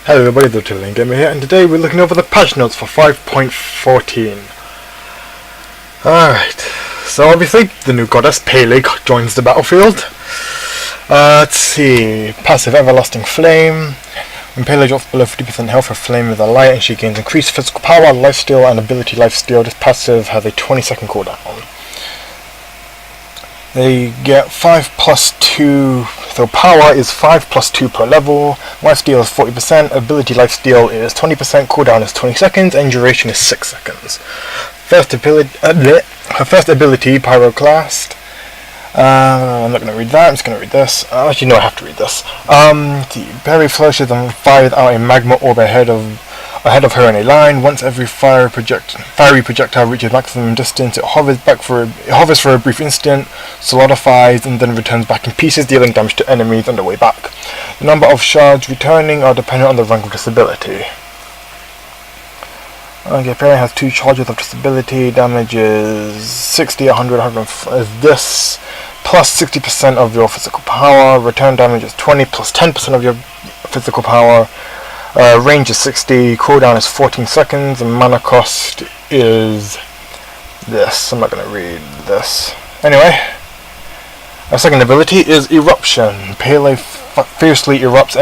Hello everybody, the Trillion Gamer here, and today we're looking over the patch notes for 5.14. Alright, so obviously the new goddess Pele joins the battlefield. Let's see, passive Everlasting Flame. When Pele drops below 50% health, her flame is a light and she gains increased physical power, lifesteal and ability lifesteal. This passive has a 20-second cooldown. They get 5 plus 2, so power is 5 plus 2 per level, lifesteal is 40%, ability lifesteal is 20%, cooldown is 20 seconds, and duration is 6 seconds. Her first ability, Pyroclast. I'm not going to read that, I'm just going to read this. Actually, no, I have to read this. The berry flourishes and fires out a magma orb ahead of her in a line. Once every fiery projectile reaches maximum distance, it hovers for a brief instant, solidifies, and then returns back in pieces, dealing damage to enemies on the way back. The number of shards returning are dependent on the rank of disability. Okay, Pele has 2 charges of disability, damage is 60, 100, 100 is this, plus 60% of your physical power, return damage is 20, plus 10% of your physical power, range is 60, cooldown is 14 seconds, and mana cost is this. I'm not going to read this. Anyway, our second ability is Eruption. Pele fiercely erupts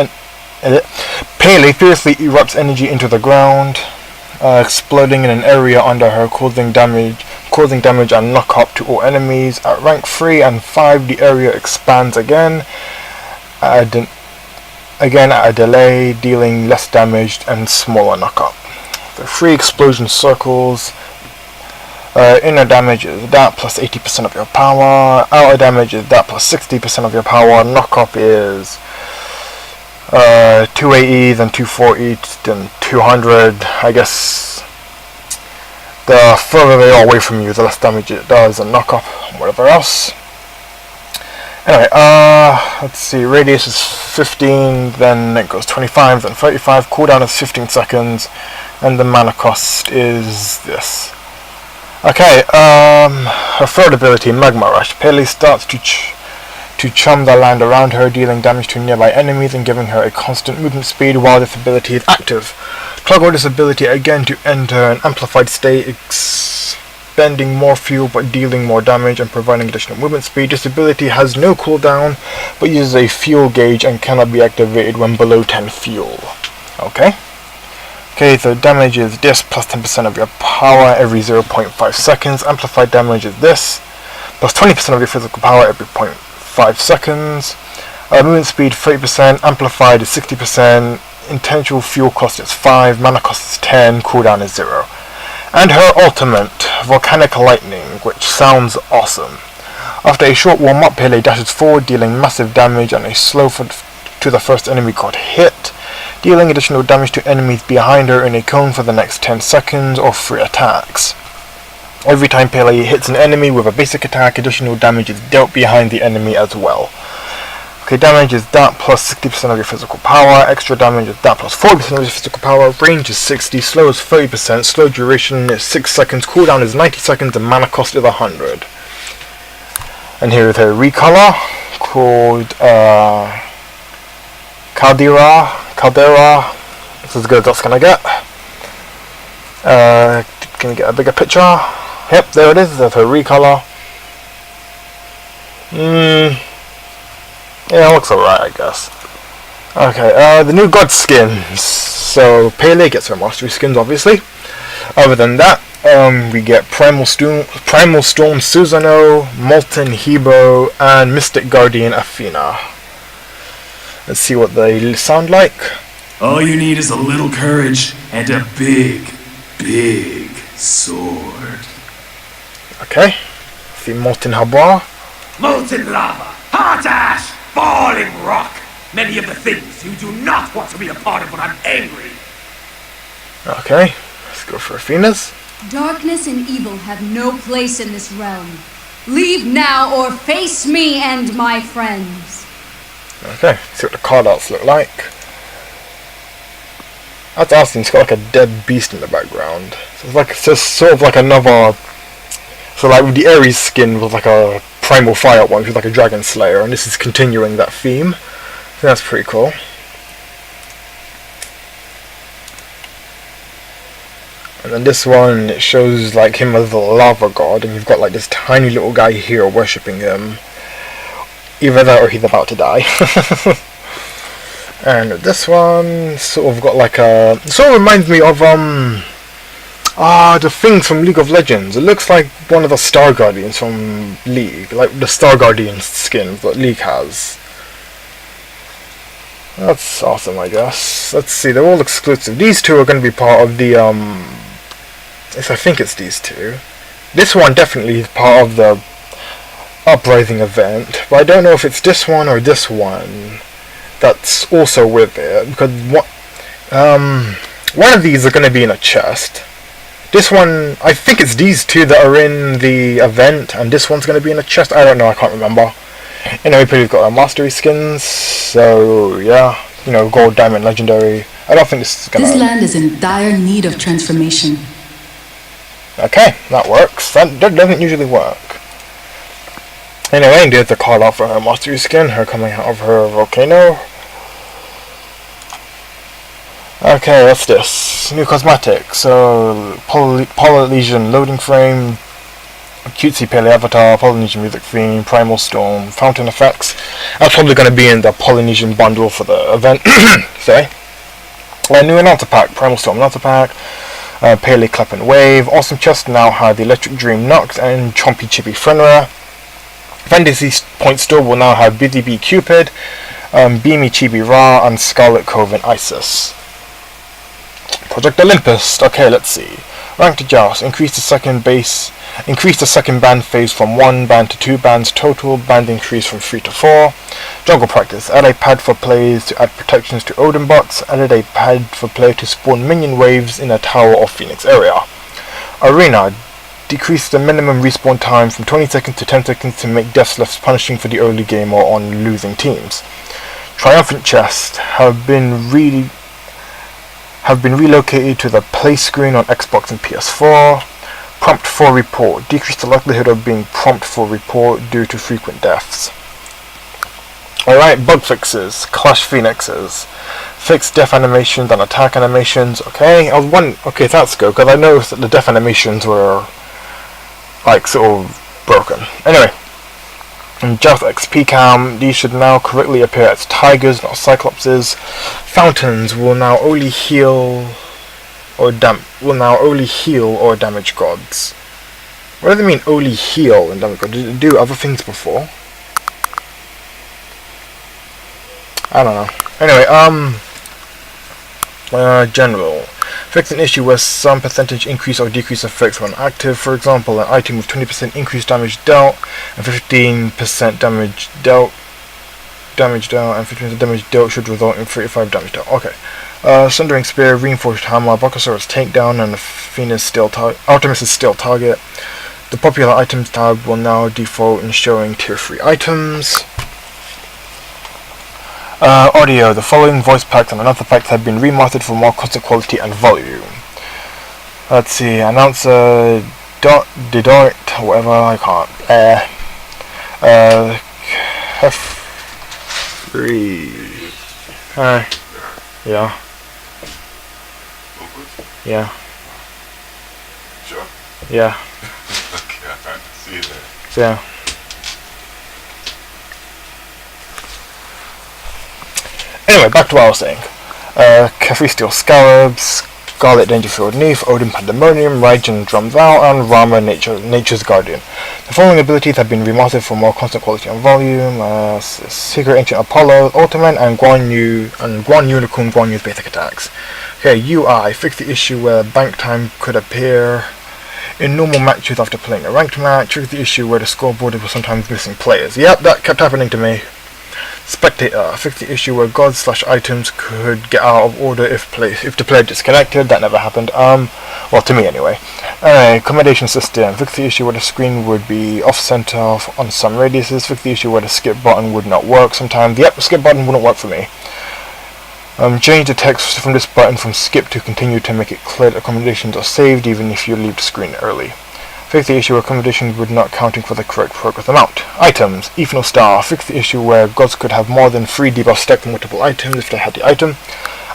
energy into the ground, exploding in an area under her, causing damage and knock up to all enemies. At rank 3 and 5, the area expands again. At a delay, dealing less damage and smaller knockup. The 3 explosion circles. Inner damage is that plus 80% of your power. Outer damage is that plus 60% of your power. Knockup is 2 AEs and 240s and 200. I guess the further they are away from you, the less damage it does, and knockup and whatever else. Anyway, let's see, radius is 15, then it goes 25, then 35, cooldown is 15 seconds, and the mana cost is this. Okay, her third ability, Magma Rush. Pele starts to chum the land around her, dealing damage to nearby enemies and giving her a constant movement speed while this ability is active. Toggle this ability again to enter an amplified state, expending more fuel but dealing more damage and providing additional movement speed. This ability has no cooldown but uses a fuel gauge and cannot be activated when below 10 fuel. Okay, so damage is this plus 10% of your power every 0.5 seconds. Amplified damage is this plus 20% of your physical power every 0.5 seconds. Movement speed 30%, amplified is 60%, intentional fuel cost is 5, mana cost is 10, cooldown is 0. And her ultimate, Volcanic Lightning, which sounds awesome. After a short warm-up, Pele dashes forward, dealing massive damage and a slow to the first enemy got hit, dealing additional damage to enemies behind her in a cone for the next 10 seconds or 3 attacks. Every time Pele hits an enemy with a basic attack, additional damage is dealt behind the enemy as well. Okay, damage is that plus 60% of your physical power, extra damage is that plus 40% of your physical power, range is 60, slow is 30%, slow duration is 6 seconds, cooldown is 90 seconds, and mana cost is 100. And here is her recolor, called Caldera. This is as good as that's gonna get. Can we get a bigger picture? Yep, there it is, there's her recolor. Yeah, it looks alright, I guess. Okay, the new god skins. So, Pele gets her mastery skins, obviously. Other than that, we get Primal Storm Susanoo, Molten Hebo, and Mystic Guardian Athena. Let's see what they sound like. All you need is a little courage and a big, big sword. Okay, see Molten Habo. Molten lava, hot ash, falling rock. Many of the things you do not want to be a part of when I'm angry. Okay, let's go for Athena's. Darkness and evil have no place in this realm. Leave now or face me and my friends. Okay, see what the card arts look like. That's awesome, it's got like a dead beast in the background. So it's like, it's just sort of like another, so like with the Ares skin was like a Primal Fire one, which was like a Dragon Slayer, and this is continuing that theme. I think that's pretty cool. And then this one, it shows like him as the lava god, and you've got like this tiny little guy here worshipping him. Either that or he's about to die. And this one sort of got like a, sort of reminds me of the things from League of Legends. It looks like one of the Star Guardians from League, like the Star Guardian skin that League has. That's awesome, I guess. Let's see, they're all exclusive. These two are going to be part of the I think it's these two. This one definitely is part of the Uprising event, but I don't know if it's this one or this one that's also with it, because one of these are going to be in a chest. This one, I think it's these two that are in the event, and this one's going to be in a chest. I don't know, I can't remember. Anyway, we've got our mastery skins, so yeah, you know, gold, diamond, legendary. I don't think this is going to... This land is in dire need of transformation. Okay, that works. That doesn't usually work. Anyway, there's the call out for her mastery skin, her coming out of her volcano. Okay, what's this? New cosmetic. So, Polynesian loading frame, cutesy paleo avatar, Polynesian music theme, primal storm, fountain effects. That's probably going to be in the Polynesian bundle for the event. Sorry. New announcer pack, primal storm announcer pack, paleo clap and wave. Awesome chest now had the electric dream Nox and chompy chippy Fenrir. Fantasy Point Store will now have Busy Bee Cupid, Beamy Chibi Ra, and Scarlet Coven Isis. Project Olympus. Okay, let's see. Rank to Joust. Increase the second band phase from 1 band to 2 bands total. Band increase from 3 to 4. Jungle Practice. Add a pad for players to add protections to Odin bots. Added a pad for player to spawn minion waves in a tower or phoenix area. Arena. Decrease the minimum respawn time from 20 seconds to 10 seconds to make deaths less punishing for the early game or on losing teams. Triumphant Chest have been relocated to the play screen on Xbox and PS4. Prompt for report. Decrease the likelihood of being prompt for report due to frequent deaths. Alright, bug fixes. Clash Phoenixes. Fix death animations and attack animations. Okay, okay, that's good, because I noticed that the death animations were like sort of broken. Anyway, in Joust XP cam, these should now correctly appear as tigers, not cyclopses. Fountains will now only heal or damage gods. What does it mean, only heal and damage gods? Did it do other things before? I don't know. Anyway, general. Fix an issue where some percentage increase or decrease effects when active. For example, an item with 20% increased damage dealt and 15% damage dealt and 15% damage dealt should result in 35 damage dealt. Okay. Sundering Spear, Reinforced Hammer, Brachiosaurus Takedown, and Artemis is still target. The popular items tab will now default in showing tier 3 items. Audio. The following voice packs and another packs have been remastered for more constant quality and volume. Let's see. Announcer Didort, whatever, I can't. F3. Yeah. Yeah. Sure? Yeah. Okay, I see you there. So, yeah. Anyway, back to what I was saying. Kefri Steel Scarabs, Scarlet Dangerfield Neef, Odin Pandemonium, Raijin Drums Out, and Rama Nature's Guardian. The following abilities have been remastered for more constant quality and volume. Secret Ancient Apollo, Ultimate, and Guan Unicorn Guan Yu's basic attacks. Okay, UI. Fix the issue where bank time could appear in normal matches after playing a ranked match. Fix the issue where the scoreboard was sometimes missing players. Yep, that kept happening to me. Spectator. Fix the issue where gods/items could get out of order if the player disconnected. That never happened. Well, to me anyway. Accommodation system. Fix the issue where the screen would be off-center on some radiuses. Fix the issue where the skip button would not work sometimes. Yep, the skip button wouldn't work for me. Change the text from this button from skip to continue to make it clear that accommodations are saved even if you leave the screen early. Fix the issue where accommodations would not counting for the correct progress amount. Items. Eternal Star. Fix the issue where gods could have more than 3 debuffs stacked on multiple items if they had the item.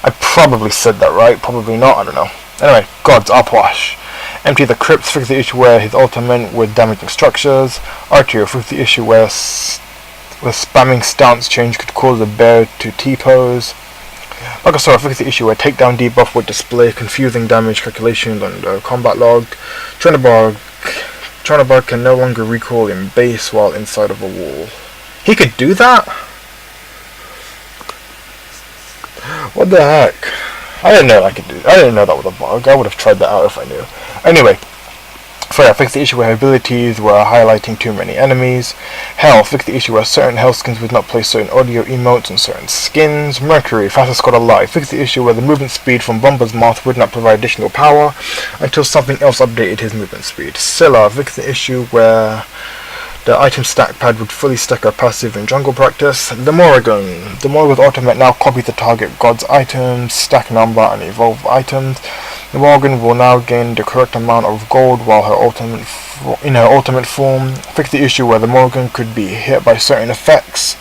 I probably said that right, probably not, I don't know. Anyway, God's Upwash. Empty the crypts, fix the issue where his ultimate with damaging structures. Artio, fix the issue where with spamming stance change could cause a bear to T-pose. Bakasora, fix the issue where takedown debuff would display confusing damage calculations on the combat log. Trinabarg can no longer recoil in base while inside of a wall. He could do that? What the heck? I didn't know I could do. I didn't know that was a bug. I would have tried that out if I knew. Anyway, Freya, fix the issue where her abilities were highlighting too many enemies. Hell, fix the issue where certain hell skins would not place certain audio emotes on certain skins. Mercury, fastest squad alive, fix the issue where the movement speed from Bomber's Mouth would not provide additional power until something else updated his movement speed. Scylla, fix the issue where the item stack pad would fully stack her passive in jungle practice. The Morrigan with ultimate now copies the target god's items, stack number and evolve items. The Morrigan will now gain the correct amount of gold while in her ultimate form. Fix the issue where the Morrigan could be hit by certain effects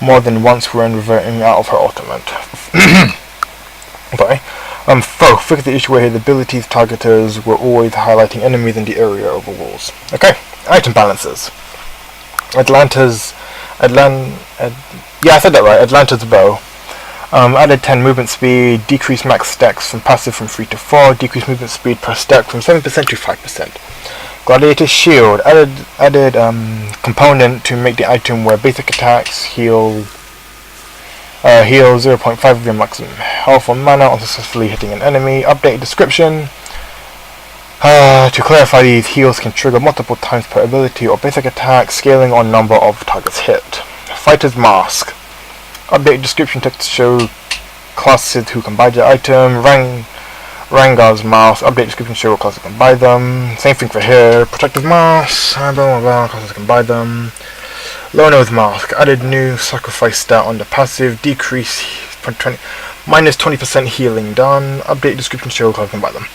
more than once when reverting out of her ultimate. Okay. Foe, fix the issue where his abilities targeters were always highlighting enemies in the area of the walls. Okay. Item balances. Atlanta's bow. Added 10 movement speed, decreased max stacks from passive from 3 to 4, decreased movement speed per stack from 7% to 5%. Gladiator's shield. Added component to make the item where basic attacks heal 0.5 of your maximum health or mana on successfully hitting an enemy. Updated description. To clarify, these heals can trigger multiple times per ability or basic attack, scaling on number of targets hit. Fighter's Mask. Updated description text to show classes who can buy the item. Rangar's Mask. Update description to show what classes can buy them. Same thing for here. Protective Mask. Blah blah blah. Classes can buy them. Lono's Mask. Added new sacrifice stat on the passive. Decrease minus 20% healing done. Update description to show what classes can buy them.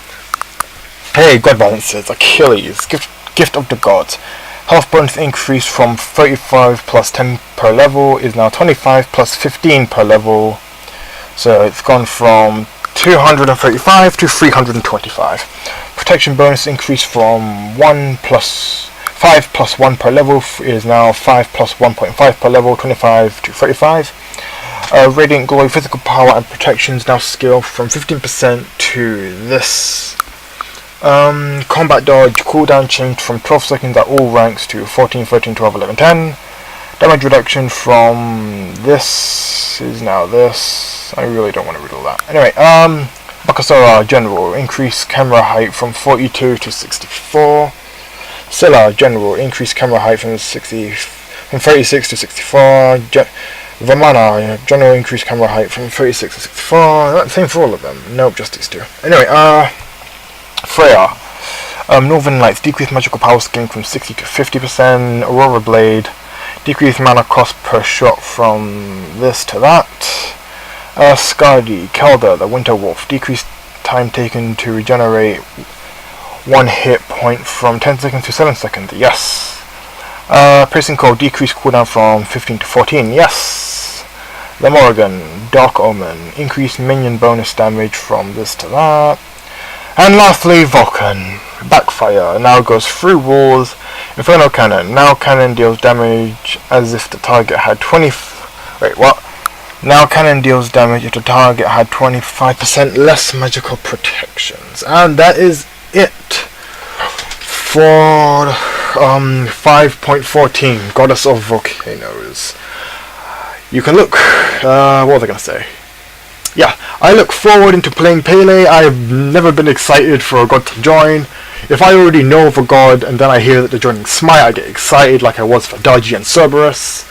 Hey, God balances. Achilles. Gift of the Gods. Health bonus increase from 35 plus 10 per level is now 25 plus 15 per level. So it's gone from 235 to 325. Protection bonus increase from 5 plus 1 per level is now 5 plus 1.5 per level, 25 to 35. Radiant Glory physical power and protections now scale from 15% to this. Combat dodge cooldown changed from 12 seconds at all ranks to 14, 13, 12, 11, 10. Damage reduction from this is now this. I really don't want to read all that. Anyway, Bakasora General, increase camera height from 42 to 64. Scylla General, increase camera height from 36 to 64. Vamana General, increase camera height from 36 to 64. Same for all of them. Nope, just these two. Anyway, Freya. Northern Lights, decreased magical power scaling from 60 to 50%. Aurora Blade, decreased mana cost per shot from this to that. Skadi, Kelda, the Winter Wolf, decreased time taken to regenerate 1 hit point from 10 seconds to 7 seconds. Yes. Piercing Code, decreased cooldown from 15 to 14. Yes. The Morrigan, Dark Omen, increased minion bonus damage from this to that. And lastly, Vulcan. Backfire now goes through walls. Inferno Cannon. Now cannon deals damage as if the target had Now cannon deals damage if the target had 25% less magical protections. And that is it for 5.14, Goddess of Volcanoes. You can look, what was I going to say? Yeah, I look forward into playing Pele. I've never been excited for a god to join. If I already know of a god and then I hear that they're joining Smite, I get excited like I was for Daji and Cerberus.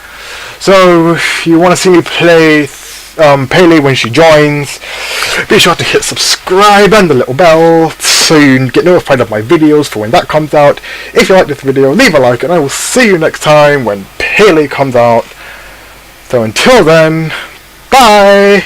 So, if you want to see me play Pele when she joins, be sure to hit subscribe and the little bell so you get notified of my videos for when that comes out. If you like this video, leave a like and I will see you next time when Pele comes out. So until then, bye!